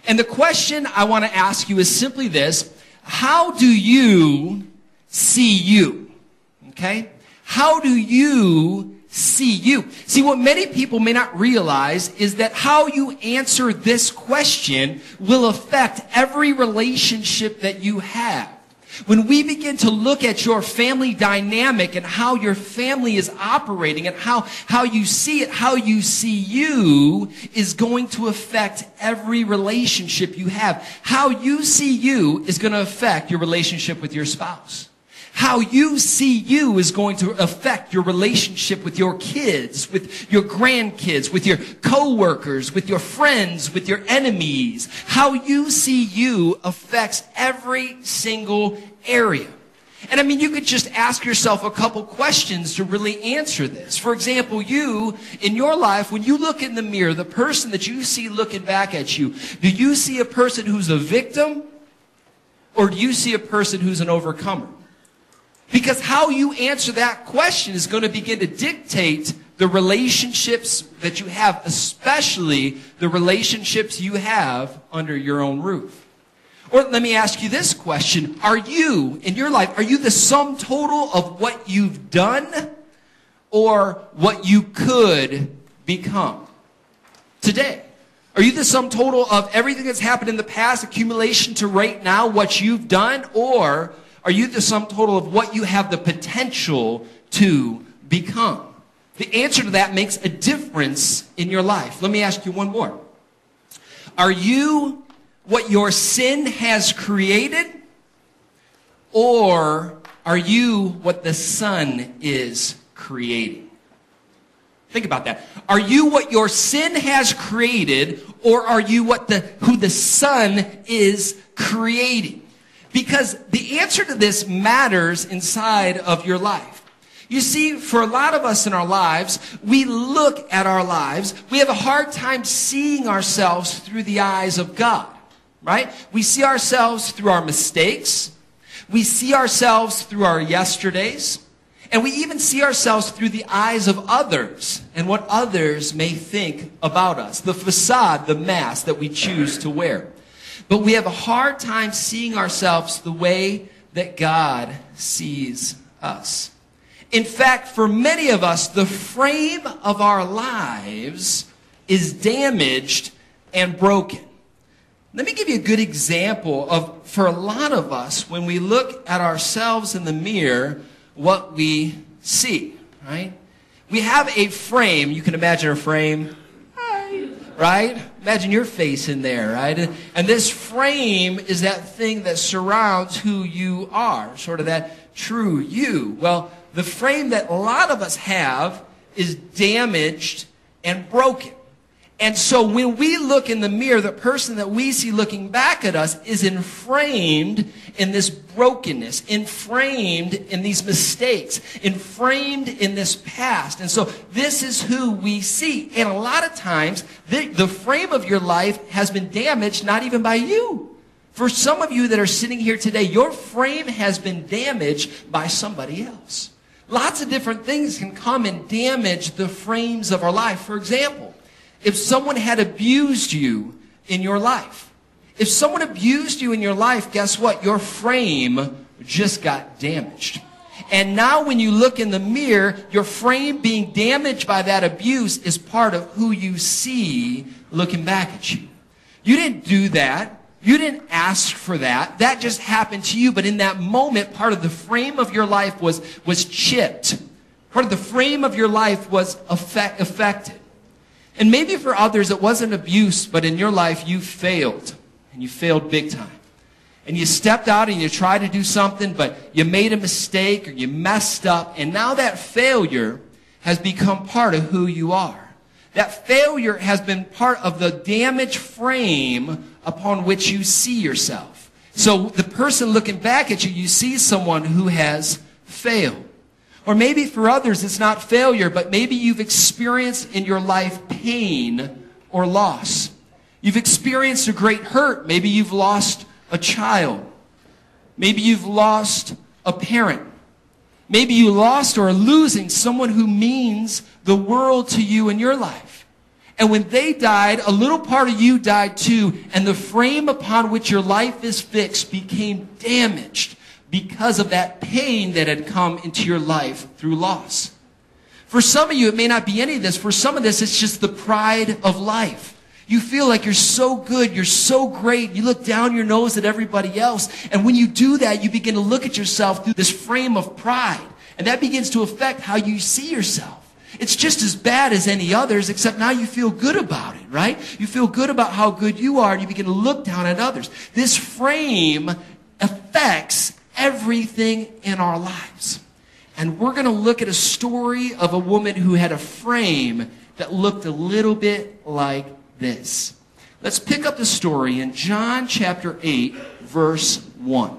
And the question I want to ask you is simply this: how do you see you? Okay? How do you see you? See, what many people may not realize is that how you answer this question will affect every relationship that you have. When we begin to look at your family dynamic and how your family is operating and how you see it, how you see you is going to affect every relationship you have. How you see you is going to affect your relationship with your spouse. How you see you is going to affect your relationship with your kids, with your grandkids, with your coworkers, with your friends, with your enemies. How you see you affects every single area. And I mean, you could just ask yourself a couple questions to really answer this. For example, you, in your life, when you look in the mirror, the person that you see looking back at you, do you see a person who's a victim, or do you see a person who's an overcomer? Because how you answer that question is going to begin to dictate the relationships that you have, especially the relationships you have under your own roof. Or let me ask you this question. Are you, in your life, are you the sum total of what you've done or what you could become today? Are you the sum total of everything that's happened in the past, accumulation to right now, what you've done, or are you the sum total of what you have the potential to become? The answer to that makes a difference in your life. Let me ask you one more. Are you what your sin has created, or are you what the Son is creating? Think about that. Are you what your sin has created, or are you who the Son is creating? Because the answer to this matters inside of your life. You see, for a lot of us in our lives, we look at our lives, we have a hard time seeing ourselves through the eyes of God, right? We see ourselves through our mistakes. We see ourselves through our yesterdays. And we even see ourselves through the eyes of others and what others may think about us, the facade, the mask that we choose to wear. But we have a hard time seeing ourselves the way that God sees us. In fact, for many of us, the frame of our lives is damaged and broken. Let me give you a good example of, for a lot of us, when we look at ourselves in the mirror, what we see, right? We have a frame. You can imagine a frame, right? Imagine your face in there, right? And this frame is that thing that surrounds who you are, sort of that true you. Well, the frame that a lot of us have is damaged and broken. And so when we look in the mirror, the person that we see looking back at us is inframed in this brokenness, inframed in these mistakes, inframed in this past. And so this is who we see. And a lot of times, the frame of your life has been damaged, not even by you. For some of you that are sitting here today, your frame has been damaged by somebody else. Lots of different things can come and damage the frames of our life. For example, if someone had abused you in your life, if someone abused you in your life, guess what? Your frame just got damaged. And now when you look in the mirror, your frame being damaged by that abuse is part of who you see looking back at you. You didn't do that. You didn't ask for that. That just happened to you. But in that moment, part of the frame of your life was chipped. Part of the frame of your life was affected. And maybe for others it wasn't abuse, but in your life you failed. And you failed big time. And you stepped out and you tried to do something, but you made a mistake or you messed up. And now that failure has become part of who you are. That failure has been part of the damaged frame upon which you see yourself. So the person looking back at you, you see someone who has failed. Or maybe for others it's not failure, but maybe you've experienced in your life pain or loss. You've experienced a great hurt. Maybe you've lost a child. Maybe you've lost a parent. Maybe you lost or are losing someone who means the world to you in your life. And when they died, a little part of you died too, and the frame upon which your life is fixed became damaged because of that pain that had come into your life through loss. For some of you, it may not be any of this. For some of this, it's just the pride of life. You feel like you're so good, you're so great. You look down your nose at everybody else. And when you do that, you begin to look at yourself through this frame of pride. And that begins to affect how you see yourself. It's just as bad as any others, except now you feel good about it, right? You feel good about how good you are, and you begin to look down at others. This frame affects everything in our lives. And we're going to look at a story of a woman who had a frame that looked a little bit like this. Let's pick up the story in John chapter 8, verse 1.